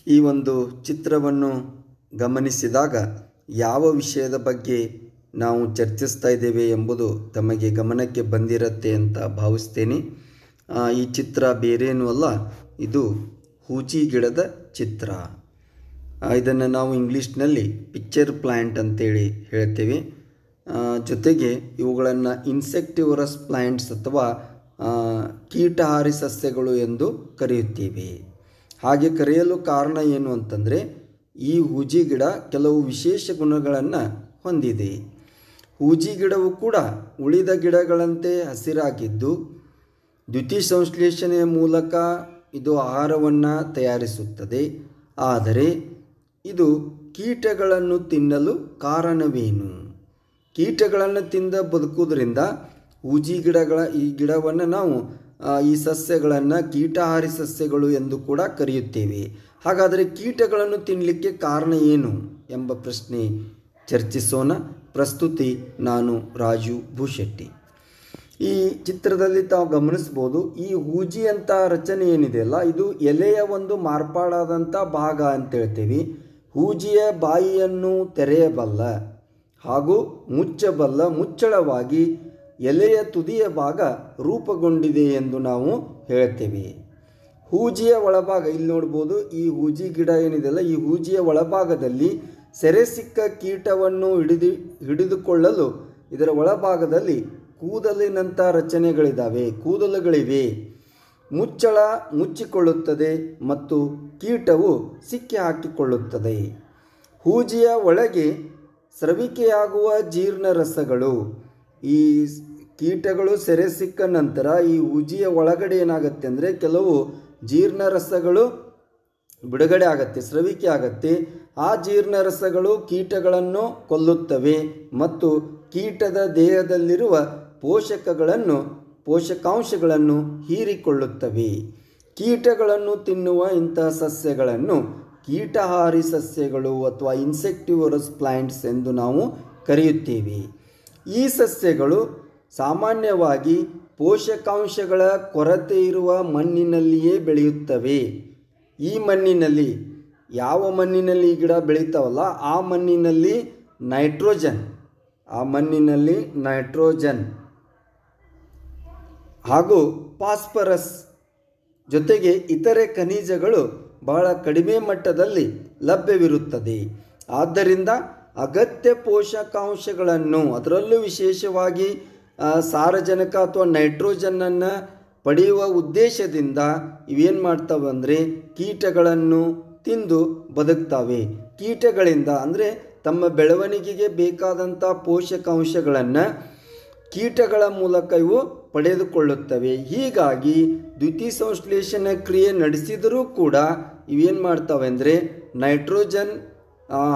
ಈ ಒಂದು ಚಿತ್ರವನ್ನು ಗಮನಿಸಿದಾಗ ಯಾವ ವಿಷಯದ ಬಗ್ಗೆ ನಾವು ಚರ್ಚಿಸ್ತಾ ಇದ್ದೇವೆ ಎಂಬುದು ತಮಗೆ ಗಮನಕ್ಕೆ ಬಂದಿರುತ್ತೆ ಅಂತ ಭಾವಿಸ್ತೇನೆ. ಈ ಚಿತ್ರ ಬೇರೇನೂ ಅಲ್ಲ, ಇದು ಹೂಜಿ ಗಿಡದ ಚಿತ್ರ. ಇದನ್ನು ನಾವು ಇಂಗ್ಲೀಷ್ನಲ್ಲಿ ಪಿಕ್ಚರ್ ಪ್ಲ್ಯಾಂಟ್ ಅಂತೇಳಿ ಹೇಳ್ತೇವೆ. ಜೊತೆಗೆ ಇವುಗಳನ್ನು ಇನ್ಸೆಕ್ಟಿವರಸ್ ಪ್ಲ್ಯಾಂಟ್ಸ್ ಅಥವಾ ಕೀಟಹಾರಿ ಸಸ್ಯಗಳು ಎಂದು ಕರೆಯುತ್ತೇವೆ. ಹಾಗೆ ಕರೆಯಲು ಕಾರಣ ಏನು ಅಂತಂದರೆ, ಈ ಹೂಜಿ ಗಿಡ ಕೆಲವು ವಿಶೇಷ ಗುಣಗಳನ್ನು ಹೊಂದಿದೆ. ಹೂಜಿ ಗಿಡವು ಕೂಡ ಉಳಿದ ಗಿಡಗಳಂತೆ ಹಸಿರಾಗಿದ್ದು, ದ್ಯುತಿ ಸಂಶ್ಲೇಷಣೆಯ ಮೂಲಕ ಇದು ಆಹಾರವನ್ನು ತಯಾರಿಸುತ್ತದೆ. ಆದರೆ ಇದು ಕೀಟಗಳನ್ನು ತಿನ್ನಲು ಕಾರಣವೇನು? ಕೀಟಗಳನ್ನು ತಿಂದ ಬದುಕುವುದರಿಂದ ಹೂಜಿ ಈ ಗಿಡವನ್ನು ನಾವು ಈ ಸಸ್ಯಗಳನ್ನು ಕೀಟಹಾರಿ ಸಸ್ಯಗಳು ಎಂದು ಕೂಡ ಕರೆಯುತ್ತೇವೆ. ಹಾಗಾದರೆ ಕೀಟಗಳನ್ನು ತಿನ್ನಲಿಕ್ಕೆ ಕಾರಣ ಏನು ಎಂಬ ಪ್ರಶ್ನೆ ಚರ್ಚಿಸೋಣ. ಪ್ರಸ್ತುತಿ ನಾನು ರಾಜು ಭೂಶೆಟ್ಟಿ. ಈ ಚಿತ್ರದಲ್ಲಿ ತಾವು ಗಮನಿಸ್ಬೋದು, ಈ ಹೂಜಿ ಅಂತ ರಚನೆ ಏನಿದೆಯಲ್ಲ, ಇದು ಎಲೆಯ ಒಂದು ಮಾರ್ಪಾಡಾದಂಥ ಭಾಗ ಅಂತ ಹೇಳ್ತೀವಿ. ಹೂಜಿಯ ಬಾಯಿಯನ್ನು ತೆರೆಯಬಲ್ಲ ಹಾಗೂ ಮುಚ್ಚಬಲ್ಲ ಮುಚ್ಚಳವಾಗಿ ಎಲೆಯ ತುದಿಯ ಭಾಗ ರೂಪುಗೊಂಡಿದೆ ಎಂದು ನಾವು ಹೇಳ್ತೇವೆ. ಹೂಜಿಯ ಒಳಭಾಗ ಇಲ್ಲಿ ನೋಡ್ಬೋದು. ಈ ಹೂಜಿ ಗಿಡ ಏನಿದೆಯಲ್ಲ, ಈ ಹೂಜಿಯ ಒಳಭಾಗದಲ್ಲಿ ಸೆರೆ ಸಿಕ್ಕ ಕೀಟವನ್ನು ಹಿಡಿದುಕೊಳ್ಳಲು ಇದರ ಒಳಭಾಗದಲ್ಲಿ ಕೂದಲಿನಂಥ ಕೂದಲುಗಳಿವೆ. ಮುಚ್ಚಳ ಮುಚ್ಚಿಕೊಳ್ಳುತ್ತದೆ ಮತ್ತು ಕೀಟವು ಸಿಕ್ಕಿ ಹಾಕಿಕೊಳ್ಳುತ್ತದೆ. ಹೂಜಿಯ ಒಳಗೆ ಸ್ರವಿಕೆಯಾಗುವ ಜೀರ್ಣರಸಗಳು, ಈ ಕೀಟಗಳು ಸೆರೆ ಸಿಕ್ಕ ನಂತರ ಈ ಹೂಜಿಯ ಒಳಗಡೆ ಏನಾಗುತ್ತೆ ಅಂದರೆ ಕೆಲವು ಜೀರ್ಣರಸಗಳು ಬಿಡುಗಡೆ ಆಗತ್ತೆ, ಸ್ರವಿಕೆ ಆಗತ್ತೆ. ಆ ಜೀರ್ಣರಸಗಳು ಕೀಟಗಳನ್ನು ಕೊಲ್ಲುತ್ತವೆ ಮತ್ತು ಕೀಟದ ದೇಹದಲ್ಲಿರುವ ಪೋಷಕಾಂಶಗಳನ್ನು ಹೀರಿಕೊಳ್ಳುತ್ತವೆ. ಕೀಟಗಳನ್ನು ತಿನ್ನುವ ಇಂತಹ ಸಸ್ಯಗಳನ್ನು ಕೀಟಹಾರಿ ಸಸ್ಯಗಳು ಅಥವಾ ಇನ್ಸೆಕ್ಟಿವರಸ್ ಪ್ಲ್ಯಾಂಟ್ಸ್ ಎಂದು ನಾವು ಕರೆಯುತ್ತೇವೆ. ಈ ಸಸ್ಯಗಳು ಸಾಮಾನ್ಯವಾಗಿ ಪೋಷಕಾಂಶಗಳ ಕೊರತೆ ಇರುವ ಮಣ್ಣಿನಲ್ಲಿಯೇ ಬೆಳೆಯುತ್ತವೆ. ಈ ಮಣ್ಣಿನಲ್ಲಿ, ಯಾವ ಮಣ್ಣಿನಲ್ಲಿ ಈ ಗಿಡ ಬೆಳೀತಾವಲ್ಲ, ಆ ಮಣ್ಣಿನಲ್ಲಿ ನೈಟ್ರೋಜನ್ ಹಾಗೂ ಫಾಸ್ಫರಸ್ ಜೊತೆಗೆ ಇತರೆ ಖನಿಜಗಳು ಬಹಳ ಕಡಿಮೆ ಮಟ್ಟದಲ್ಲಿ ಲಭ್ಯವಿರುತ್ತದೆ. ಆದ್ದರಿಂದ ಅಗತ್ಯ ಪೋಷಕಾಂಶಗಳನ್ನು, ಅದರಲ್ಲೂ ವಿಶೇಷವಾಗಿ ಸಾರಜನಕ ಅಥವಾ ನೈಟ್ರೋಜನ್ನನ್ನು ಪಡೆಯುವ ಉದ್ದೇಶದಿಂದ ಇವೇನು ಮಾಡ್ತವೆ ಅಂದರೆ ಕೀಟಗಳನ್ನು ತಿಂದು ಬದುಕ್ತವೆ. ಕೀಟಗಳಿಂದ ಅಂದರೆ ತಮ್ಮ ಬೆಳವಣಿಗೆಗೆ ಬೇಕಾದಂಥ ಪೋಷಕಾಂಶಗಳನ್ನು ಕೀಟಗಳ ಮೂಲಕ ಇವು ಪಡೆದುಕೊಳ್ಳುತ್ತವೆ. ಹೀಗಾಗಿ ದ್ಯುತಿ ಸಂಶ್ಲೇಷಣೆ ಕ್ರಿಯೆ ನಡೆಸಿದರೂ ಕೂಡ ಇವೇನು ಮಾಡ್ತವೆ ಅಂದರೆ ನೈಟ್ರೋಜನ್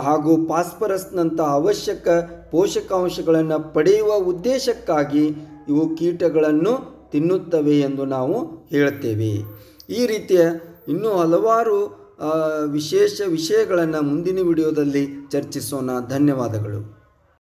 ಹಾಗೂ ಫಾಸ್ಫರಸ್ನಂಥ ಅವಶ್ಯಕ ಪೋಷಕಾಂಶಗಳನ್ನು ಪಡೆಯುವ ಉದ್ದೇಶಕ್ಕಾಗಿ ಇವು ಕೀಟಗಳನ್ನು ತಿನ್ನುತ್ತವೆ ಎಂದು ನಾವು ಹೇಳ್ತೇವೆ. ಈ ರೀತಿಯ ಇನ್ನೂ ಹಲವಾರು ವಿಶೇಷ ವಿಷಯಗಳನ್ನು ಮುಂದಿನ ವಿಡಿಯೋದಲ್ಲಿ ಚರ್ಚಿಸೋಣ. ಧನ್ಯವಾದಗಳು.